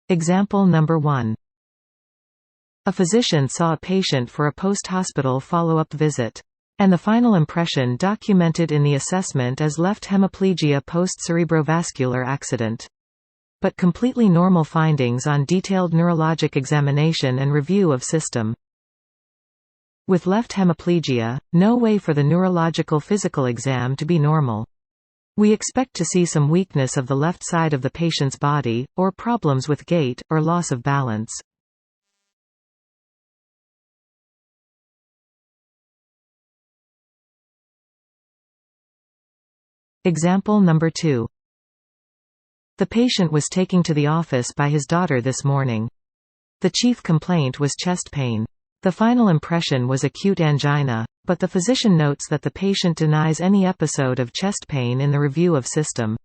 Example number 1. A physician saw a patient for a post-hospital follow-up visit. And the final impression documented in the assessment is left hemiplegia post-cerebrovascular accident. But completely normal findings on detailed neurologic examination and review of system. With left hemiplegia, no way for the neurological physical exam to be normal. We expect to see some weakness of the left side of the patient's body, or problems with gait, or loss of balance. Example number 2. The patient was taken to the office by his daughter this morning. The chief complaint was chest pain. The final impression was acute angina, but the physician notes that the patient denies any episode of chest pain in the review of system.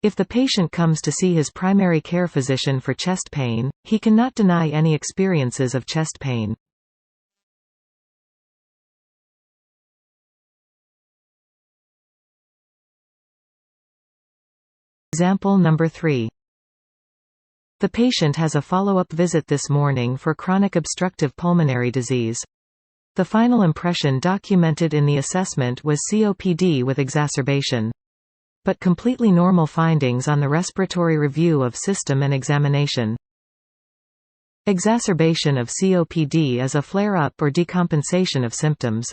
If the patient comes to see his primary care physician for chest pain, he cannot deny any experiences of chest pain. Example number 3. The patient has a follow-up visit this morning for chronic obstructive pulmonary disease. The final impression documented in the assessment was COPD with exacerbation. But completely normal findings on the respiratory review of system and examination. Exacerbation of COPD is a flare-up or decompensation of symptoms.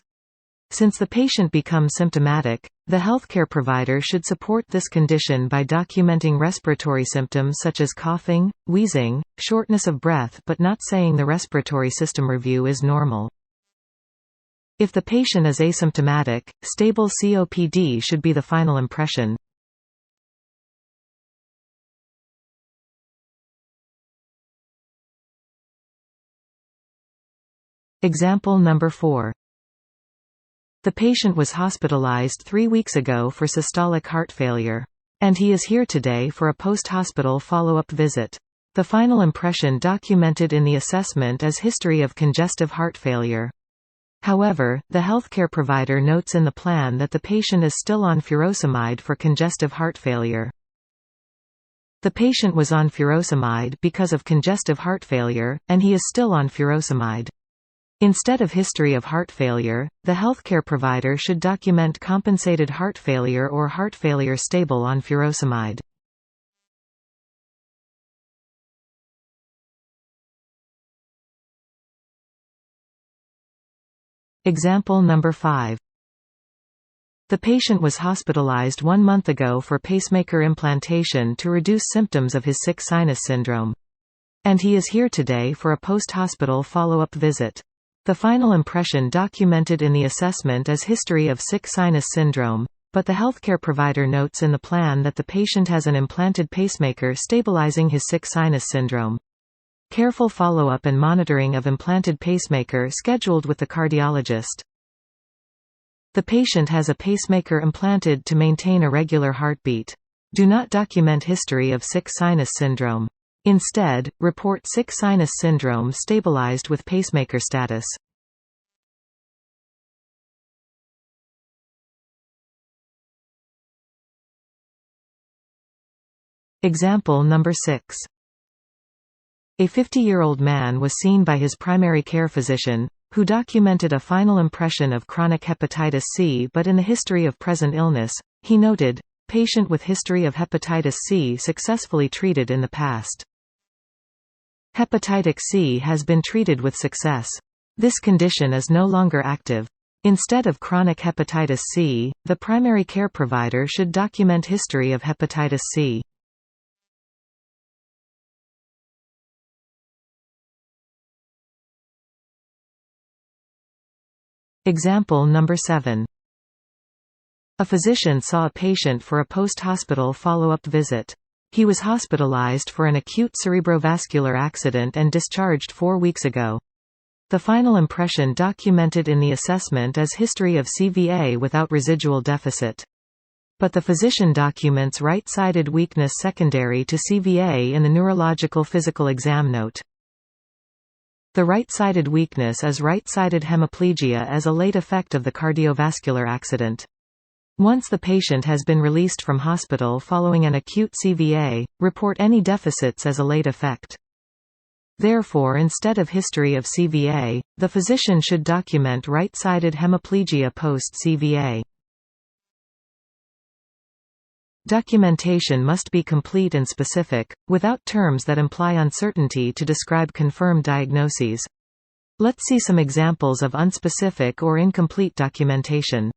Since the patient becomes symptomatic, the healthcare provider should support this condition by documenting respiratory symptoms such as coughing, wheezing, shortness of breath, but not saying the respiratory system review is normal. If the patient is asymptomatic, stable COPD should be the final impression. Example number 4. The patient was hospitalized 3 weeks ago for systolic heart failure. And he is here today for a post-hospital follow-up visit. The final impression documented in the assessment is history of congestive heart failure. However, the healthcare provider notes in the plan that the patient is still on furosemide for congestive heart failure. The patient was on furosemide because of congestive heart failure, and he is still on furosemide. Instead of history of heart failure, the healthcare provider should document compensated heart failure or heart failure stable on furosemide. Example number 5. The patient was hospitalized 1 month ago for pacemaker implantation to reduce symptoms of his sick sinus syndrome. And he is here today for a post-hospital follow-up visit. The final impression documented in the assessment is history of sick sinus syndrome, but the healthcare provider notes in the plan that the patient has an implanted pacemaker stabilizing his sick sinus syndrome. Careful follow-up and monitoring of implanted pacemaker scheduled with the cardiologist. The patient has a pacemaker implanted to maintain a regular heartbeat. Do not document history of sick sinus syndrome. Instead, report sick sinus syndrome stabilized with pacemaker status. Example number 6. A 50-year-old man was seen by his primary care physician, who documented a final impression of chronic hepatitis C, but in the history of present illness, he noted, patient with history of hepatitis C successfully treated in the past. Hepatitis C has been treated with success. This condition is no longer active. Instead of chronic hepatitis C, the primary care provider should document history of hepatitis C. Example number 7. A physician saw a patient for a post-hospital follow-up visit. He was hospitalized for an acute cerebrovascular accident and discharged 4 weeks ago. The final impression documented in the assessment is history of CVA without residual deficit. But the physician documents right-sided weakness secondary to CVA in the neurological physical exam note. The right-sided weakness is right-sided hemiplegia as a late effect of the cardiovascular accident. Once the patient has been released from hospital following an acute CVA, report any deficits as a late effect. Therefore, instead of history of CVA, the physician should document right-sided hemiplegia post-CVA. Documentation must be complete and specific, without terms that imply uncertainty to describe confirmed diagnoses. Let's see some examples of unspecific or incomplete documentation.